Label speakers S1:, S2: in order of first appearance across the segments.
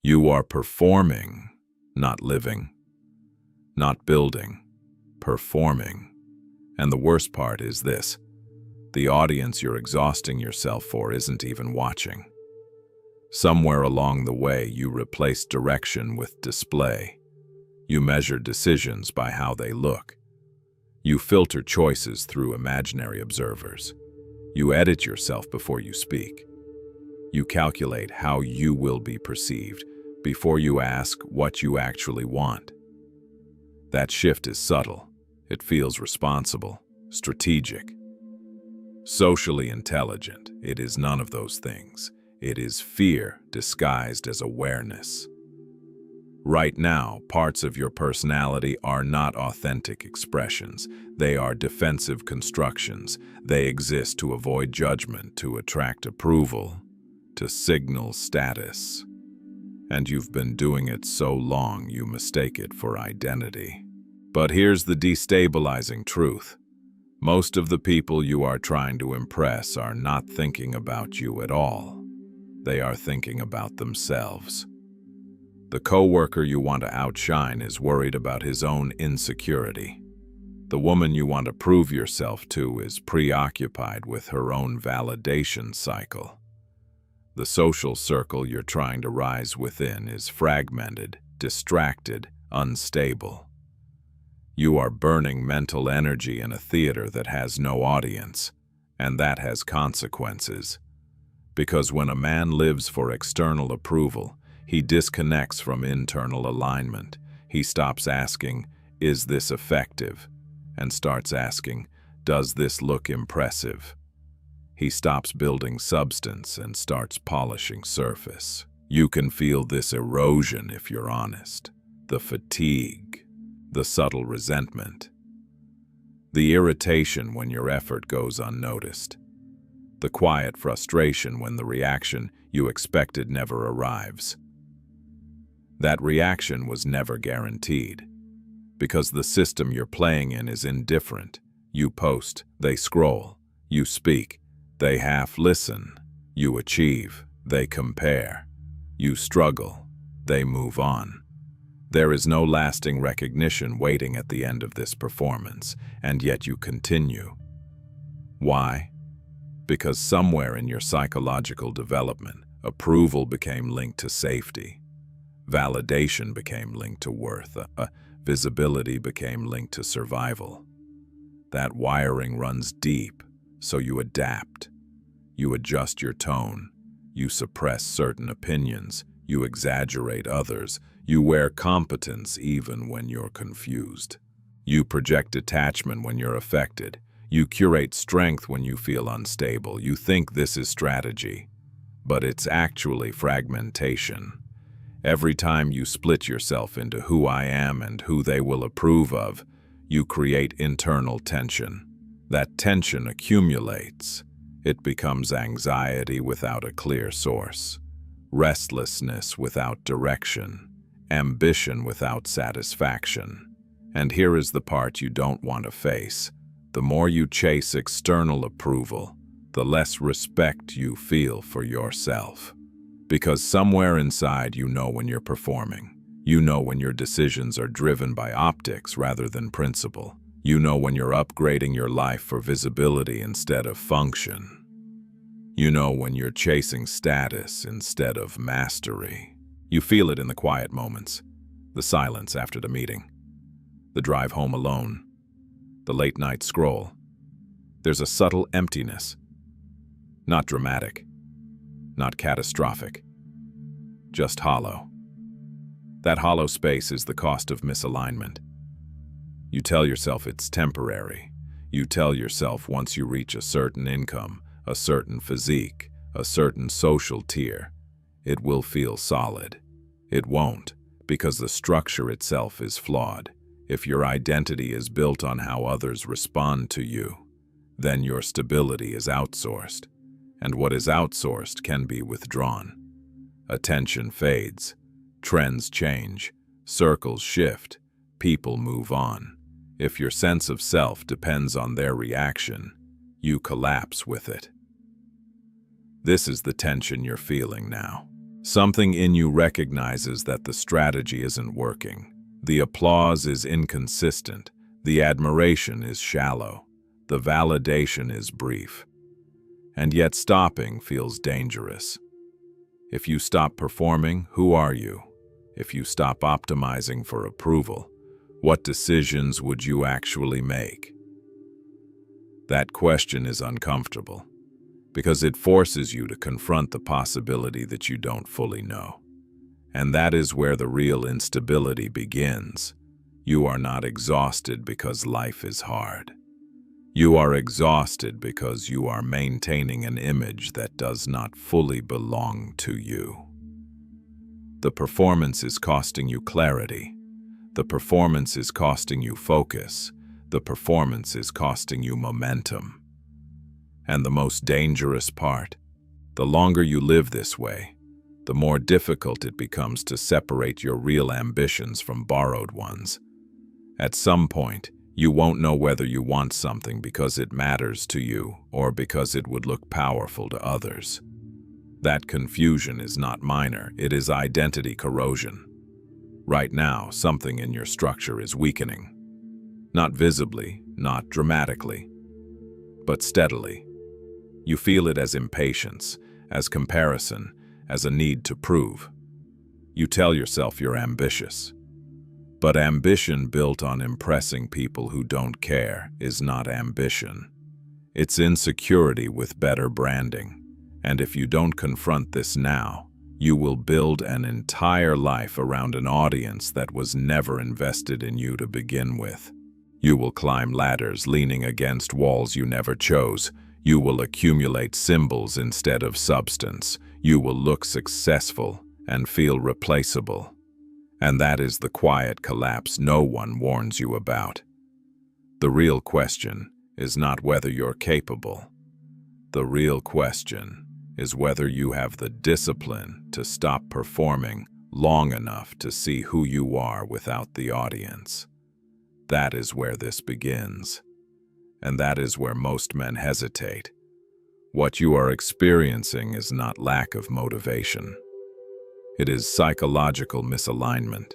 S1: You are performing, not living, not building, performing. And the worst part is this: the audience you're exhausting yourself for isn't even watching. Somewhere along the way, you replace direction with display. You measure decisions by how they look. You filter choices through imaginary observers. You edit yourself before you speak. You calculate how you will be perceived before you ask what you actually want. That shift is subtle. It feels responsible, strategic, socially intelligent. It is none of those things. It is fear disguised as awareness. Right now, parts of your personality are not authentic expressions. They are defensive constructions. They exist to avoid judgment, to attract approval, to signal status. And you've been doing it so long you mistake it for identity. But here's the destabilizing truth. Most of the people you are trying to impress are not thinking about you at all. They are thinking about themselves. The coworker you want to outshine is worried about his own insecurity. The woman you want to prove yourself to is preoccupied with her own validation cycle. The social circle you're trying to rise within is fragmented, distracted, unstable. You are burning mental energy in a theater that has no audience, and that has consequences. Because when a man lives for external approval, he disconnects from internal alignment. He stops asking, "Is this effective?" and starts asking, "Does this look impressive?" He stops building substance and starts polishing surface. You can feel this erosion if you're honest. The fatigue, the subtle resentment, the irritation when your effort goes unnoticed, the quiet frustration when the reaction you expected never arrives. That reaction was never guaranteed, because the system you're playing in is indifferent. You post, they scroll. You speak, they half listen. You achieve, they compare. You struggle, they move on. There is no lasting recognition waiting at the end of this performance, and yet you continue. Why? Because somewhere in your psychological development, approval became linked to safety. Validation became linked to worth. Visibility became linked to survival. That wiring runs deep, so you adapt. You adjust your tone. You suppress certain opinions. You exaggerate others. You wear competence even when you're confused. You project detachment when you're affected. You curate strength when you feel unstable. You think this is strategy, but it's actually fragmentation. Every time you split yourself into who I am and who they will approve of, you create internal tension. That tension accumulates. It becomes anxiety without a clear source, restlessness without direction, ambition without satisfaction. And here is the part you don't want to face. The more you chase external approval, the less respect you feel for yourself. Because somewhere inside you know when you're performing. You know when your decisions are driven by optics rather than principle. You know when you're upgrading your life for visibility instead of function. You know when you're chasing status instead of mastery. You feel it in the quiet moments, the silence after the meeting, the drive home alone, the late-night scroll. There's a subtle emptiness. Not dramatic, not catastrophic, just hollow. That hollow space is the cost of misalignment. You tell yourself it's temporary. You tell yourself once you reach a certain income, a certain physique, a certain social tier, it will feel solid. It won't, because the structure itself is flawed. If your identity is built on how others respond to you, then your stability is outsourced. And what is outsourced can be withdrawn. Attention fades, trends change, circles shift, people move on. If your sense of self depends on their reaction, you collapse with it. This is the tension you're feeling now. Something in you recognizes that the strategy isn't working. The applause is inconsistent. The admiration is shallow. The validation is brief. And yet stopping feels dangerous. If you stop performing, who are you? If you stop optimizing for approval, what decisions would you actually make? That question is uncomfortable, because it forces you to confront the possibility that you don't fully know. And that is where the real instability begins. You are not exhausted because life is hard. You are exhausted because you are maintaining an image that does not fully belong to you. The performance is costing you clarity. The performance is costing you focus. The performance is costing you momentum. And the most dangerous part, the longer you live this way, the more difficult it becomes to separate your real ambitions from borrowed ones. At some point, you won't know whether you want something because it matters to you or because it would look powerful to others. That confusion is not minor, it is identity corrosion. Right now, something in your structure is weakening. Not visibly, not dramatically, but steadily. You feel it as impatience, as comparison, as a need to prove. You tell yourself you're ambitious. But ambition built on impressing people who don't care is not ambition. It's insecurity with better branding. And if you don't confront this now, you will build an entire life around an audience that was never invested in you to begin with. You will climb ladders leaning against walls you never chose. You will accumulate symbols instead of substance. You will look successful and feel replaceable. And that is the quiet collapse no one warns you about. The real question is not whether you're capable. The real question is whether you have the discipline to stop performing long enough to see who you are without the audience. That is where this begins. And that is where most men hesitate. What you are experiencing is not lack of motivation. It is psychological misalignment.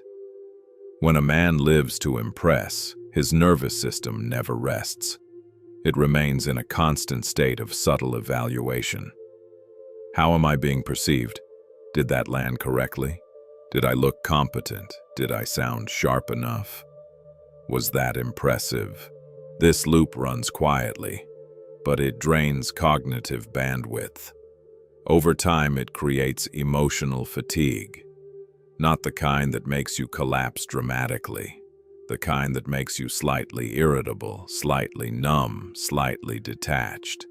S1: When a man lives to impress, his nervous system never rests. It remains in a constant state of subtle evaluation. How am I being perceived? Did that land correctly? Did I look competent? Did I sound sharp enough? Was that impressive? This loop runs quietly, but it drains cognitive bandwidth. Over time, it creates emotional fatigue. Not the kind that makes you collapse dramatically, the kind that makes you slightly irritable, slightly numb, slightly detached.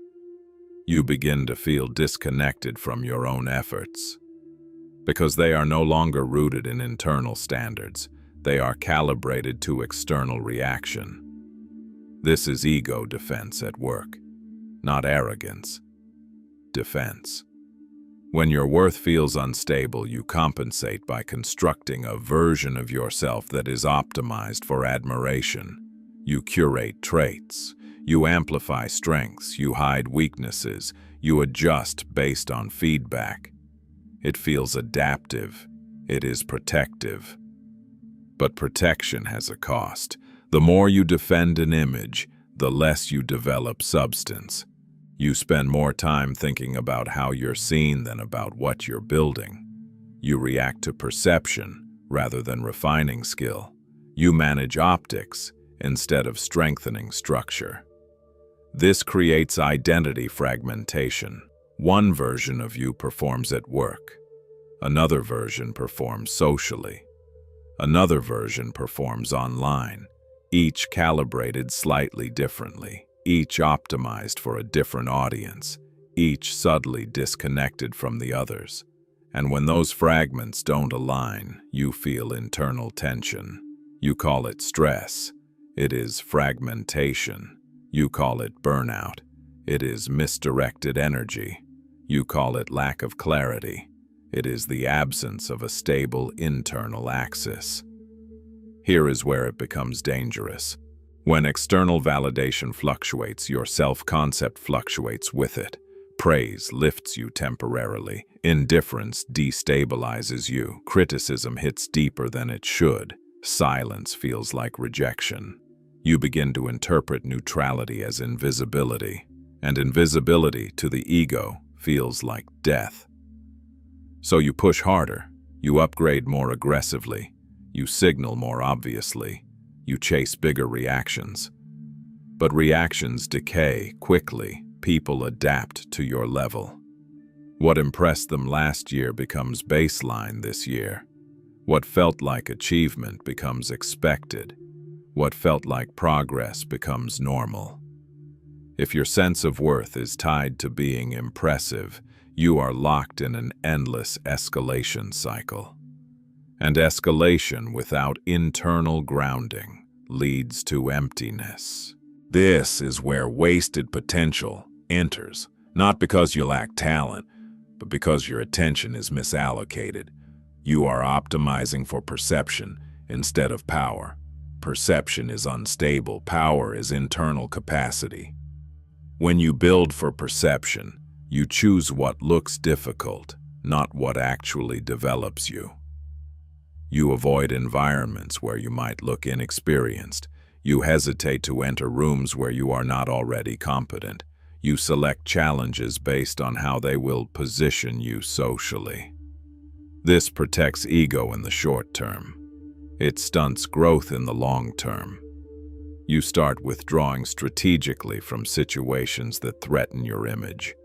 S1: You begin to feel disconnected from your own efforts. Because they are no longer rooted in internal standards, they are calibrated to external reaction. This is ego defense at work, not arrogance. Defense. When your worth feels unstable, you compensate by constructing a version of yourself that is optimized for admiration. You curate traits. You amplify strengths. You hide weaknesses. You adjust based on feedback. It feels adaptive. It is protective. But protection has a cost. The more you defend an image, the less you develop substance. You spend more time thinking about how you're seen than about what you're building. You react to perception rather than refining skill. You manage optics instead of strengthening structure. This creates identity fragmentation. One version of you performs at work. Another version performs socially. Another version performs online, each calibrated slightly differently. Each optimized for a different audience, each subtly disconnected from the others. And when those fragments don't align, you feel internal tension. You call it stress. It is fragmentation. You call it burnout. It is misdirected energy. You call it lack of clarity. It is the absence of a stable internal axis. Here is where it becomes dangerous. When external validation fluctuates, your self-concept fluctuates with it. Praise lifts you temporarily. Indifference destabilizes you. Criticism hits deeper than it should. Silence feels like rejection. You begin to interpret neutrality as invisibility, and invisibility to the ego feels like death. So you push harder, you upgrade more aggressively, you signal more obviously, you chase bigger reactions. But reactions decay quickly. People adapt to your level. What impressed them last year becomes baseline this year. What felt like achievement becomes expected. What felt like progress becomes normal. If your sense of worth is tied to being impressive, you are locked in an endless escalation cycle. And escalation without internal grounding leads to emptiness. This is where wasted potential enters, not because you lack talent, but because your attention is misallocated. You are optimizing for perception instead of power. Perception is unstable, power is internal capacity. When you build for perception, you choose what looks difficult, not what actually develops you. You avoid environments where you might look inexperienced. You hesitate to enter rooms where you are not already competent. You select challenges based on how they will position you socially. This protects ego in the short term. It stunts growth in the long term. You start withdrawing strategically from situations that threaten your image.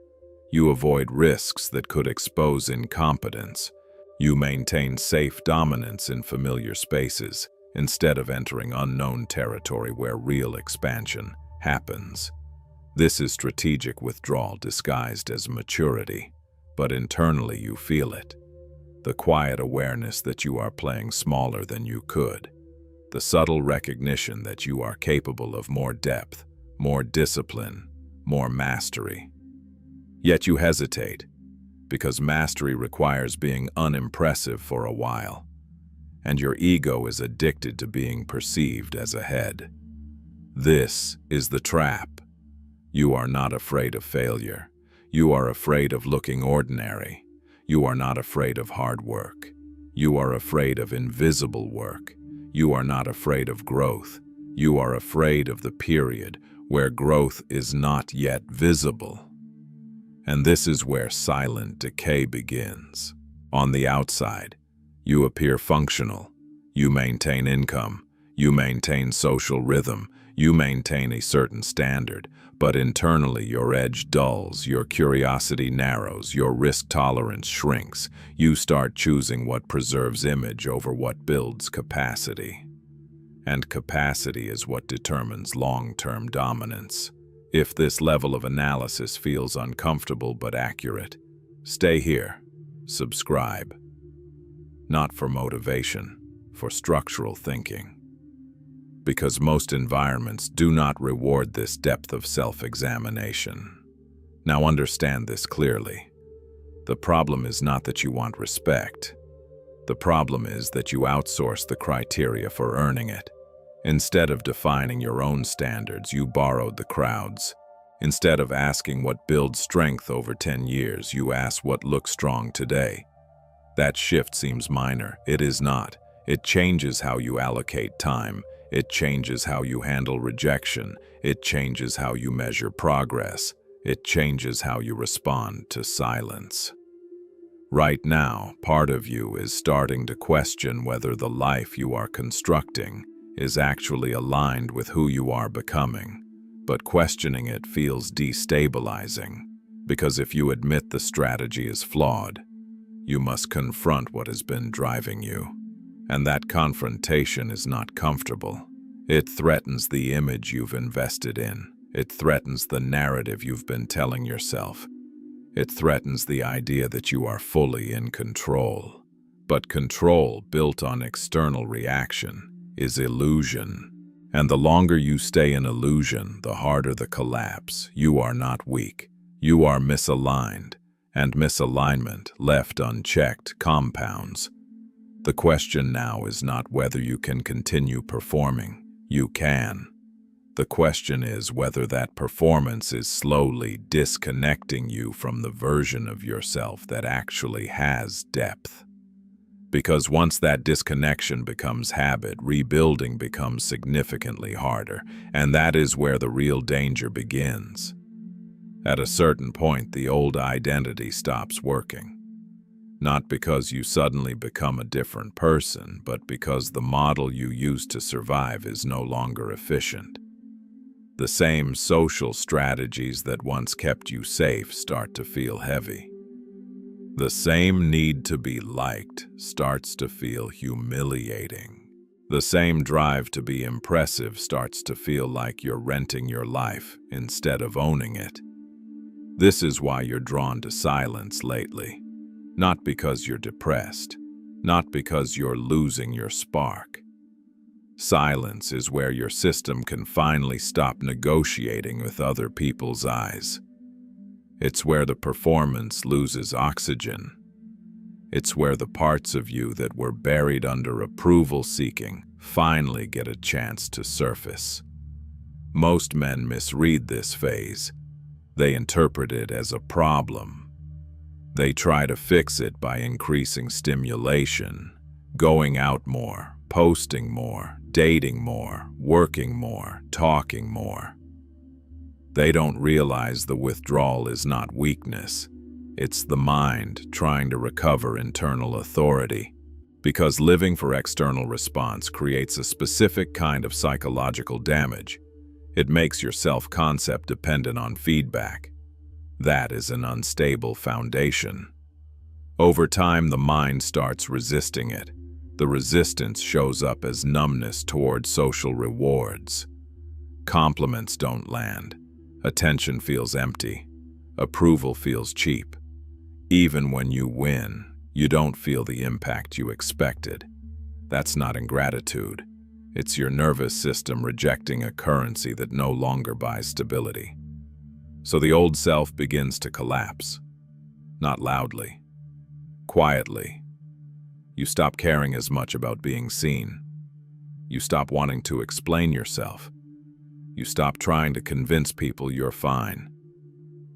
S1: You avoid risks that could expose incompetence. You maintain safe dominance in familiar spaces, instead of entering unknown territory where real expansion happens. This is strategic withdrawal disguised as maturity, but internally you feel it. The quiet awareness that you are playing smaller than you could. The subtle recognition that you are capable of more depth, more discipline, more mastery. Yet you hesitate, because mastery requires being unimpressive for a while, and your ego is addicted to being perceived as ahead. This is the trap. You are not afraid of failure. You are afraid of looking ordinary. You are not afraid of hard work. You are afraid of invisible work. You are not afraid of growth. You are afraid of the period where growth is not yet visible. And this is where silent decay begins. On the outside, you appear functional. You maintain income. You maintain social rhythm. You maintain a certain standard. But internally, your edge dulls, your curiosity narrows, your risk tolerance shrinks. You start choosing what preserves image over what builds capacity. And capacity is what determines long-term dominance. If this level of analysis feels uncomfortable but accurate, stay here. Subscribe. Not for motivation, for structural thinking. Because most environments do not reward this depth of self-examination. Now understand this clearly. The problem is not that you want respect. The problem is that you outsource the criteria for earning it. Instead of defining your own standards, you borrowed the crowd's. Instead of asking what builds strength over 10 years, you ask what looks strong today. That shift seems minor. It is not. It changes how you allocate time. It changes how you handle rejection. It changes how you measure progress. It changes how you respond to silence. Right now, part of you is starting to question whether the life you are constructing is actually aligned with who you are becoming. But questioning it feels destabilizing, because if you admit the strategy is flawed, you must confront what has been driving you. And that confrontation is not comfortable. It threatens the image you've invested in. It threatens the narrative you've been telling yourself. It threatens the idea that you are fully in control. But control built on external reaction is illusion. And the longer you stay in illusion, the harder the collapse. You are not weak. You are misaligned. And misalignment, left unchecked, compounds. The question now is not whether you can continue performing. You can. The question is whether that performance is slowly disconnecting you from the version of yourself that actually has depth. Because once that disconnection becomes habit, rebuilding becomes significantly harder, and that is where the real danger begins. At a certain point, the old identity stops working. Not because you suddenly become a different person, but because the model you used to survive is no longer efficient. The same social strategies that once kept you safe start to feel heavy. The same need to be liked starts to feel humiliating. The same drive to be impressive starts to feel like you're renting your life instead of owning it. This is why you're drawn to silence lately. Not because you're depressed, not because you're losing your spark. Silence is where your system can finally stop negotiating with other people's eyes. It's where the performance loses oxygen. It's where the parts of you that were buried under approval-seeking finally get a chance to surface. Most men misread this phase. They interpret it as a problem. They try to fix it by increasing stimulation, going out more, posting more, dating more, working more, talking more. They don't realize the withdrawal is not weakness. It's the mind trying to recover internal authority. Because living for external response creates a specific kind of psychological damage. It makes your self-concept dependent on feedback. That is an unstable foundation. Over time, the mind starts resisting it. The resistance shows up as numbness toward social rewards. Compliments don't land. Attention feels empty. Approval feels cheap. Even when you win, you don't feel the impact you expected. That's not ingratitude. It's your nervous system rejecting a currency that no longer buys stability. So the old self begins to collapse. Not loudly. Quietly. You stop caring as much about being seen. You stop wanting to explain yourself. You stop trying to convince people you're fine.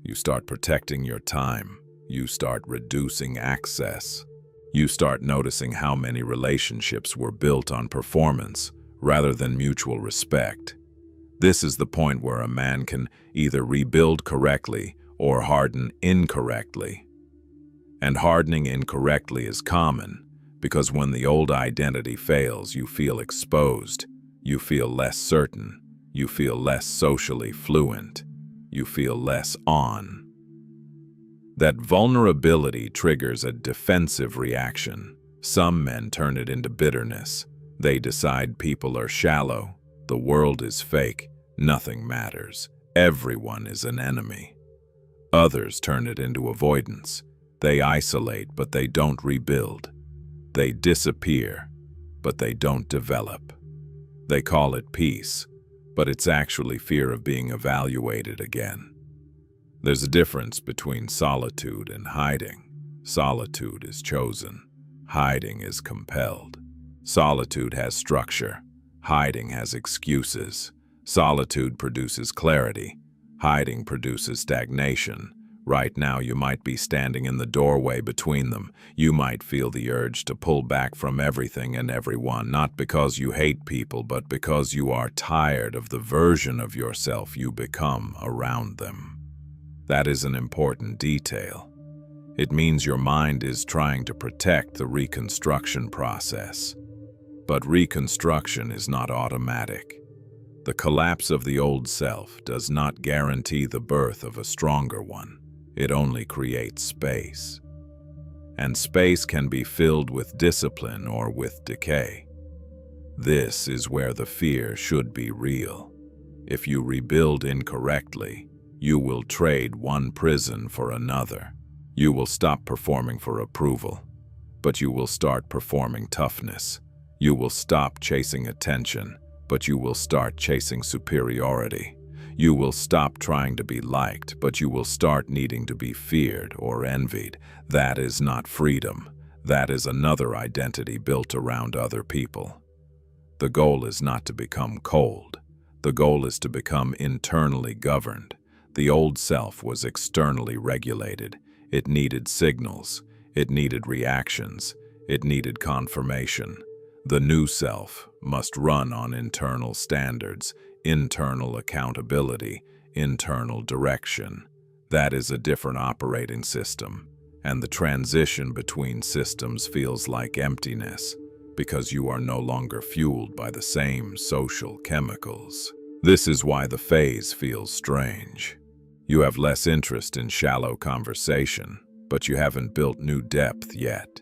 S1: You start protecting your time. You start reducing access. You start noticing how many relationships were built on performance rather than mutual respect. This is the point where a man can either rebuild correctly or harden incorrectly. And hardening incorrectly is common because when the old identity fails, you feel exposed, you feel less certain, you feel less socially fluent, you feel less on. That vulnerability triggers a defensive reaction. Some men turn it into bitterness. They decide people are shallow, the world is fake, nothing matters, everyone is an enemy. Others turn it into avoidance. They isolate, but they don't rebuild. They disappear, but they don't develop. They call it peace, but it's actually fear of being evaluated again. There's a difference between solitude and hiding. Solitude is chosen. Hiding is compelled. Solitude has structure. Hiding has excuses. Solitude produces clarity. Hiding produces stagnation. Right now, you might be standing in the doorway between them. You might feel the urge to pull back from everything and everyone, not because you hate people, but because you are tired of the version of yourself you become around them. That is an important detail. It means your mind is trying to protect the reconstruction process. But reconstruction is not automatic. The collapse of the old self does not guarantee the birth of a stronger one. It only creates space. And space can be filled with discipline or with decay. This is where the fear should be real. If you rebuild incorrectly, you will trade one prison for another. You will stop performing for approval, but you will start performing toughness. You will stop chasing attention, but you will start chasing superiority. You will stop trying to be liked, but you will start needing to be feared or envied. That is not freedom. That is another identity built around other people. The goal is not to become cold. The goal is to become internally governed. The old self was externally regulated. It needed signals. It needed reactions. It needed confirmation. The new self must run on internal standards, internal accountability, internal direction. That is a different operating system, and the transition between systems feels like emptiness because you are no longer fueled by the same social chemicals. This is why the phase feels strange. You have less interest in shallow conversation, but you haven't built new depth yet.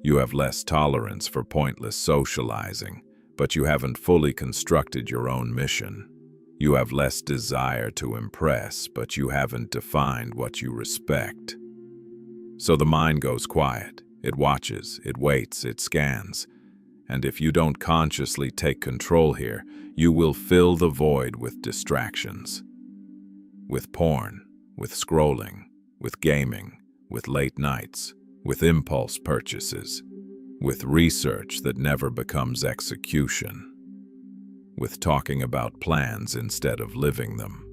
S1: You have less tolerance for pointless socializing, but you haven't fully constructed your own mission. You have less desire to impress, but you haven't defined what you respect. So the mind goes quiet. It watches, it waits, it scans. And if you don't consciously take control here, you will fill the void with distractions. With porn, with scrolling, with gaming, with late nights, with impulse purchases, with research that never becomes execution, with talking about plans instead of living them.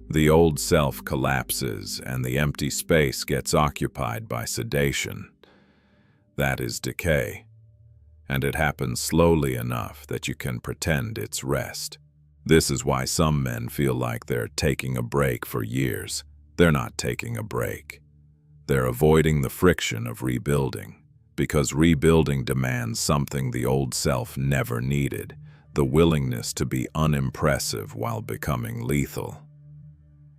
S1: The old self collapses and the empty space gets occupied by sedation. That is decay, and it happens slowly enough that you can pretend it's rest. This is why some men feel like they're taking a break for years. They're not taking a break. They're avoiding the friction of rebuilding, because rebuilding demands something the old self never needed, the willingness to be unimpressive while becoming lethal.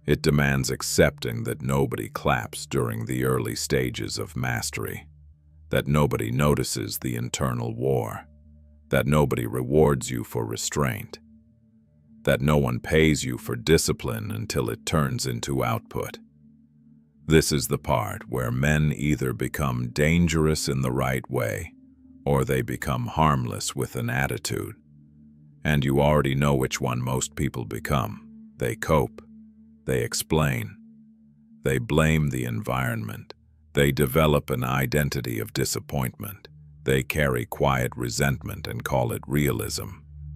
S1: It demands accepting that nobody claps during the early stages of mastery, that nobody notices the internal war, that nobody rewards you for restraint, that no one pays you for discipline until it turns into output. This is the part where men either become dangerous in the right way, or they become harmless with an attitude. And you already know which one most people become. They cope. They explain. They blame the environment. They develop an identity of disappointment. They carry quiet resentment and call it realism.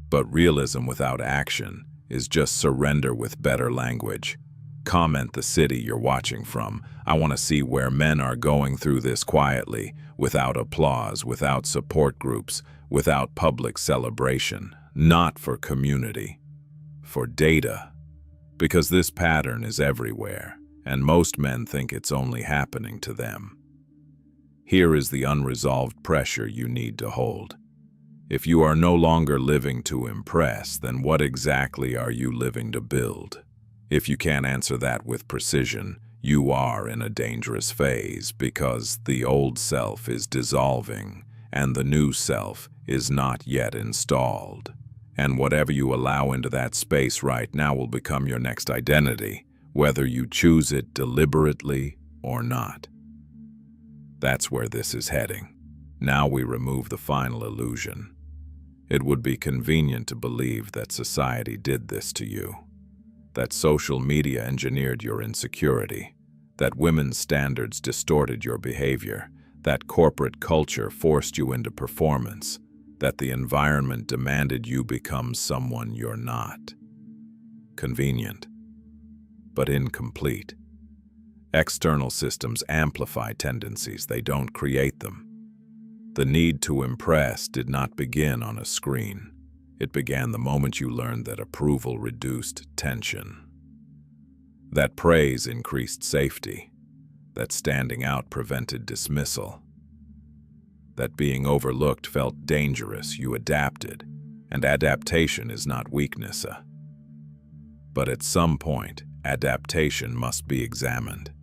S1: But realism without action is just surrender with better language. Comment the city you're watching from. I want to see where men are going through this quietly, without applause, without support groups, without public celebration. Not for community, for data. Because this pattern is everywhere, and most men think it's only happening to them. Here is the unresolved pressure you need to hold. If you are no longer living to impress, then what exactly are you living to build? If you can't answer that with precision, you are in a dangerous phase because the old self is dissolving and the new self is not yet installed. And whatever you allow into that space right now will become your next identity, whether you choose it deliberately or not. That's where this is heading. Now we remove the final illusion. It would be convenient to believe that society did this to you, that social media engineered your insecurity, that women's standards distorted your behavior, that corporate culture forced you into performance, that the environment demanded you become someone you're not. Convenient, but incomplete. External systems amplify tendencies, they don't create them. The need to impress did not begin on a screen. It began the moment you learned that approval reduced tension, that praise increased safety, that standing out prevented dismissal, that being overlooked felt dangerous. You adapted, and adaptation is not weakness. But at some point, adaptation must be examined,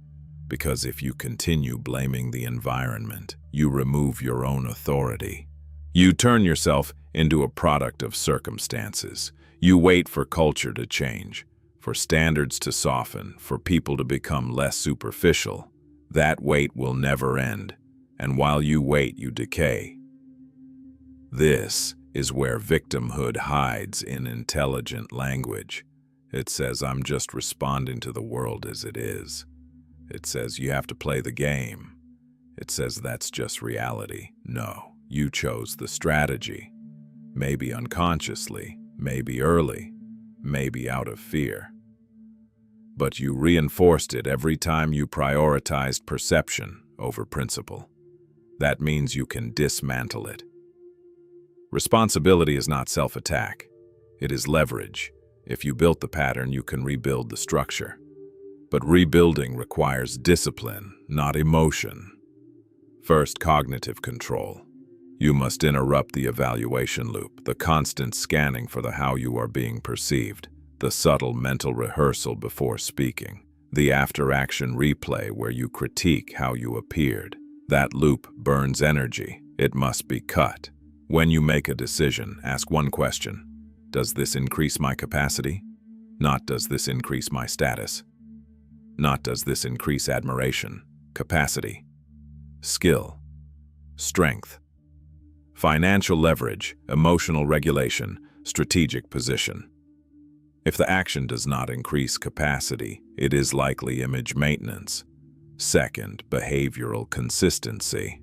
S1: because if you continue blaming the environment, you remove your own authority. You turn yourself into a product of circumstances. You wait for culture to change, for standards to soften, for people to become less superficial. That wait will never end. And while you wait, you decay. This is where victimhood hides in intelligent language. It says, I'm just responding to the world as it is. It says, you have to play the game. It says, that's just reality. No, you chose the strategy. Maybe unconsciously, maybe early, maybe out of fear. But you reinforced it every time you prioritized perception over principle. That means you can dismantle it. Responsibility is not self-attack. It is leverage. If you built the pattern, you can rebuild the structure. But rebuilding requires discipline, not emotion. First, cognitive control. You must interrupt the evaluation loop, the constant scanning for the how you are being perceived, the subtle mental rehearsal before speaking, the after-action replay where you critique how you appeared. That loop burns energy. It must be cut. When you make a decision, ask one question. Does this increase my capacity? Not does this increase my status? Not does this increase admiration, capacity, skill, strength, financial leverage, emotional regulation, strategic position. If the action does not increase capacity, it is likely image maintenance. Second, behavioral consistency.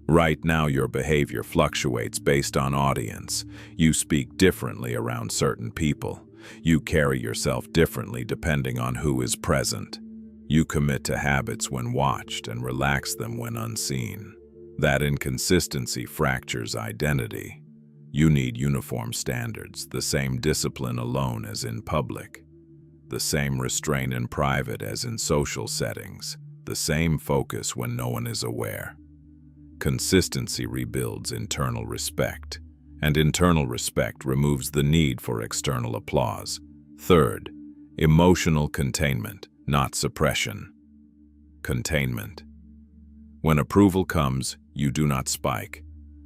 S1: Right now, your behavior fluctuates based on audience. You speak differently around certain people. You carry yourself differently depending on who is present. You commit to habits when watched and relax them when unseen. That inconsistency fractures identity. You need uniform standards, the same discipline alone as in public, the same restraint in private as in social settings, the same focus when no one is aware. Consistency rebuilds internal respect, and internal respect removes the need for external applause. Third, emotional containment, not suppression. Containment. When approval comes, you do not spike.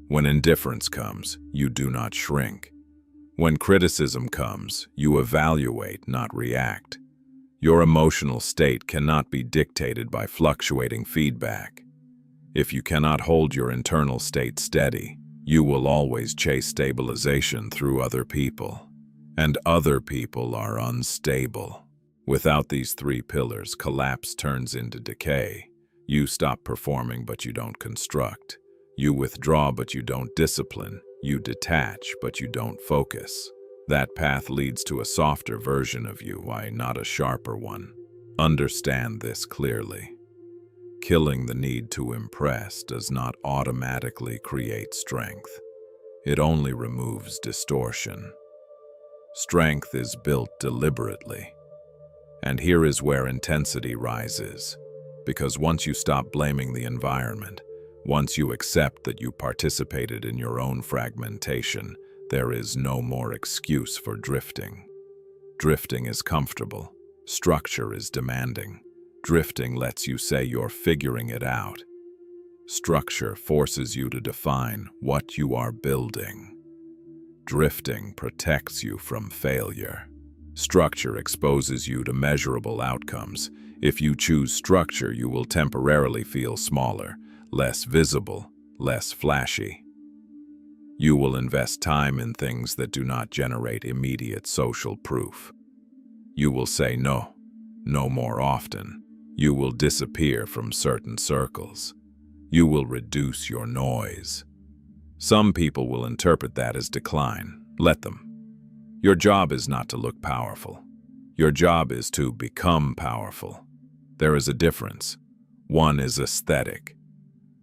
S1: When indifference comes, you do not shrink. When criticism comes, you evaluate, not react. Your emotional state cannot be dictated by fluctuating feedback. If you cannot hold your internal state steady, you will always chase stabilization through other people. And other people are unstable. Without these three pillars, collapse turns into decay. You stop performing, but you don't construct. You withdraw, but you don't discipline. You detach, but you don't focus. That path leads to a softer version of you, why not a sharper one? Understand this clearly. Killing the need to impress does not automatically create strength. It only removes distortion. Strength is built deliberately. And here is where intensity rises. Because once you stop blaming the environment, once you accept that you participated in your own fragmentation, there is no more excuse for drifting. Drifting is comfortable. Structure is demanding. Drifting lets you say you're figuring it out. Structure forces you to define what you are building. Drifting protects you from failure. Structure exposes you to measurable outcomes. If you choose structure, you will temporarily feel smaller, less visible, less flashy. You will invest time in things that do not generate immediate social proof. You will say no more often. You will disappear from certain circles. You will reduce your noise. Some people will interpret that as decline. Let them. Your job is not to look powerful. Your job is to become powerful. There is a difference. One is aesthetic.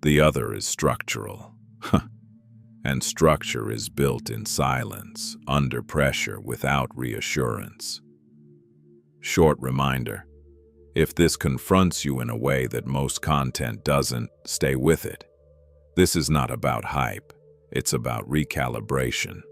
S1: The other is structural. And structure is built in silence, under pressure, without reassurance. Short reminder. If this confronts you in a way that most content doesn't, stay with it. This is not about hype. It's about recalibration.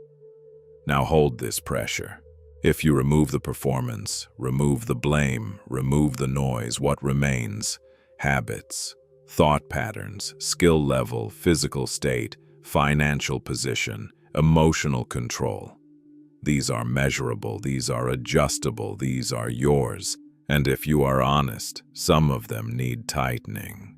S1: Now hold this pressure. If you remove the performance, remove the blame, remove the noise, what remains? Habits, thought patterns, skill level, physical state, financial position, emotional control. These are measurable, these are adjustable, these are yours. And if you are honest, some of them need tightening.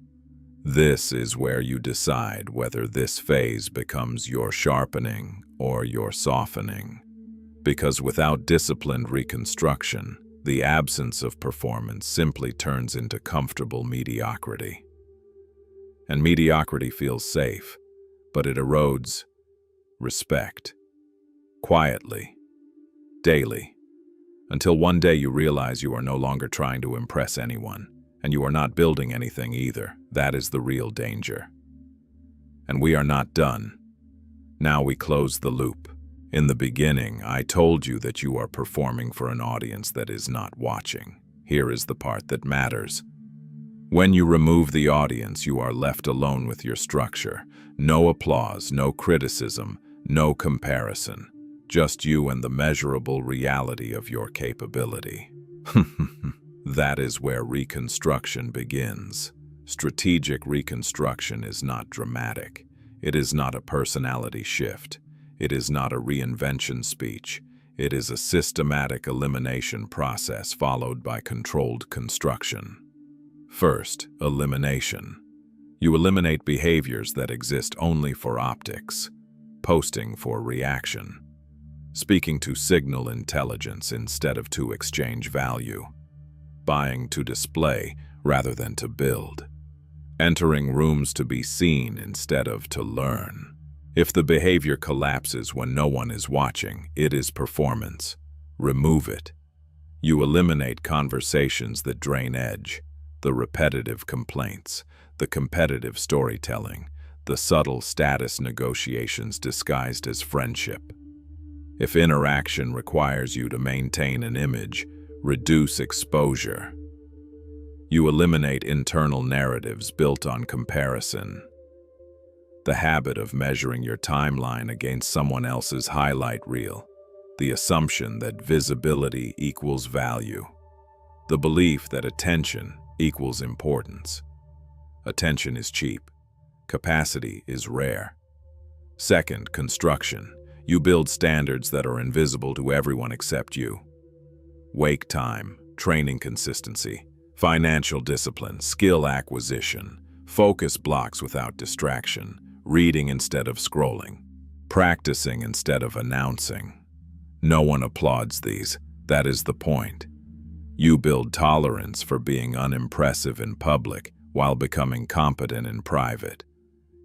S1: This is where you decide whether this phase becomes your sharpening or your softening. Because without disciplined reconstruction, the absence of performance simply turns into comfortable mediocrity. And mediocrity feels safe, but it erodes respect. Quietly, daily, until one day you realize you are no longer trying to impress anyone, and you are not building anything either. That is the real danger. And we are not done. Now we close the loop. In the beginning, I told you that you are performing for an audience that is not watching. Here is the part that matters. When you remove the audience, you are left alone with your structure. No applause, no criticism, no comparison. Just you and the measurable reality of your capability. That is where reconstruction begins. Strategic reconstruction is not dramatic. It is not a personality shift. It is not a reinvention speech. It is a systematic elimination process followed by controlled construction. First, elimination. You eliminate behaviors that exist only for optics, posting for reaction, speaking to signal intelligence instead of to exchange value, buying to display rather than to build, entering rooms to be seen instead of to learn. If the behavior collapses when no one is watching, it is performance. Remove it. You eliminate conversations that drain edge, the repetitive complaints, the competitive storytelling, the subtle status negotiations disguised as friendship. If interaction requires you to maintain an image, reduce exposure. You eliminate internal narratives built on comparison. The habit of measuring your timeline against someone else's highlight reel. The assumption that visibility equals value. The belief that attention equals importance. Attention is cheap. Capacity is rare. Second, construction. You build standards that are invisible to everyone except you. Wake time, training consistency, financial discipline, skill acquisition, focus blocks without distraction, reading instead of scrolling, practicing instead of announcing. No one applauds these. That is the point. You build tolerance for being unimpressive in public while becoming competent in private.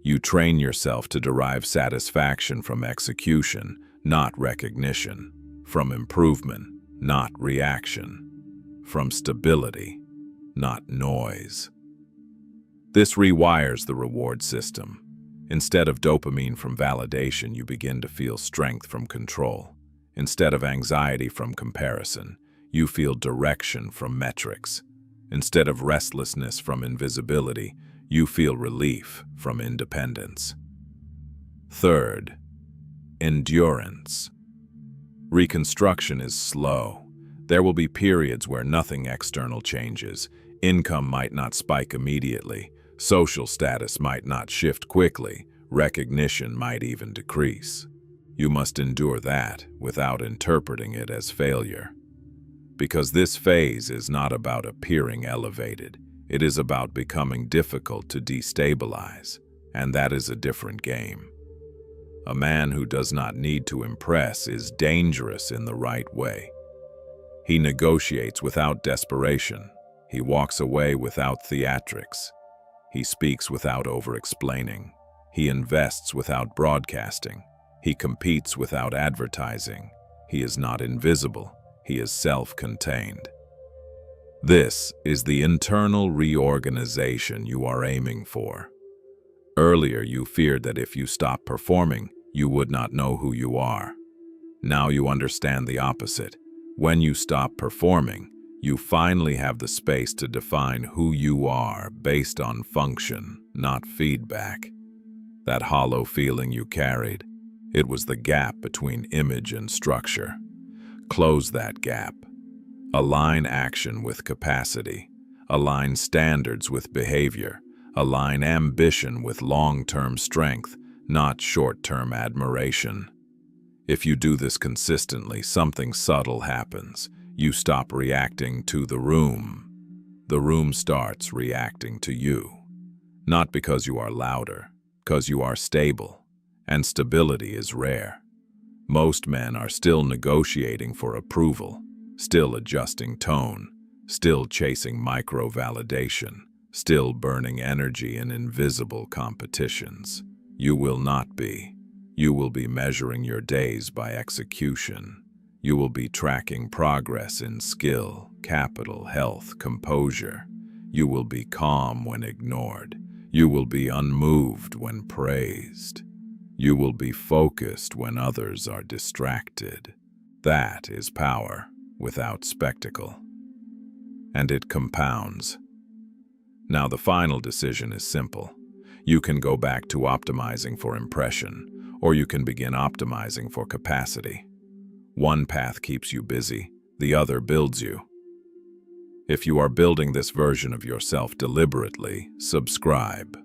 S1: You train yourself to derive satisfaction from execution, not recognition, from improvement, not reaction, from stability, not noise. This rewires the reward system. Instead of dopamine from validation, you begin to feel strength from control. Instead of anxiety from comparison, you feel direction from metrics. Instead of restlessness from invisibility, you feel relief from independence. Third, endurance. Reconstruction is slow. There will be periods where nothing external changes. Income might not spike immediately. Social status might not shift quickly. Recognition might even decrease. You must endure that without interpreting it as failure. Because this phase is not about appearing elevated. It is about becoming difficult to destabilize, and that is a different game. A man who does not need to impress is dangerous in the right way. He negotiates without desperation. He walks away without theatrics. He speaks without over-explaining. He invests without broadcasting. He competes without advertising. He is not invisible. He is self-contained. This is the internal reorganization you are aiming for. Earlier, you feared that if you stopped performing, you would not know who you are. Now you understand the opposite. When you stop performing, you finally have the space to define who you are based on function, not feedback. That hollow feeling you carried, it was the gap between image and structure. Close that gap. Align action with capacity. Align standards with behavior. Align ambition with long-term strength, not short-term admiration. If you do this consistently, something subtle happens. You stop reacting to the room. The room starts reacting to you. Not because you are louder, because you are stable. And stability is rare. Most men are still negotiating for approval, still adjusting tone, still chasing micro-validation, still burning energy in invisible competitions. You will not be. You will be measuring your days by execution. You will be tracking progress in skill, capital, health, composure. You will be calm when ignored. You will be unmoved when praised. You will be focused when others are distracted. That is power without spectacle. And it compounds. Now the final decision is simple. You can go back to optimizing for impression, or you can begin optimizing for capacity. One path keeps you busy, the other builds you. If you are building this version of yourself deliberately, subscribe.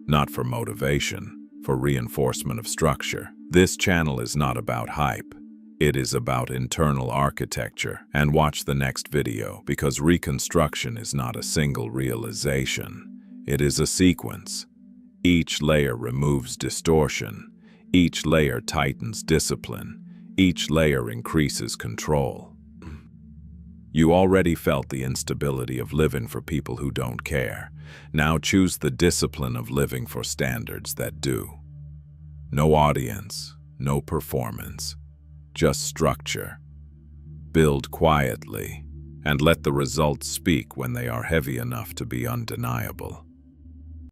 S1: Not for motivation, for reinforcement of structure. This channel is not about hype. It is about internal architecture. And watch the next video, because reconstruction is not a single realization. It is a sequence. Each layer removes distortion. Each layer tightens discipline. Each layer increases control. You already felt the instability of living for people who don't care. Now choose the discipline of living for standards that do. No audience, no performance, just structure. Build quietly, and let the results speak when they are heavy enough to be undeniable.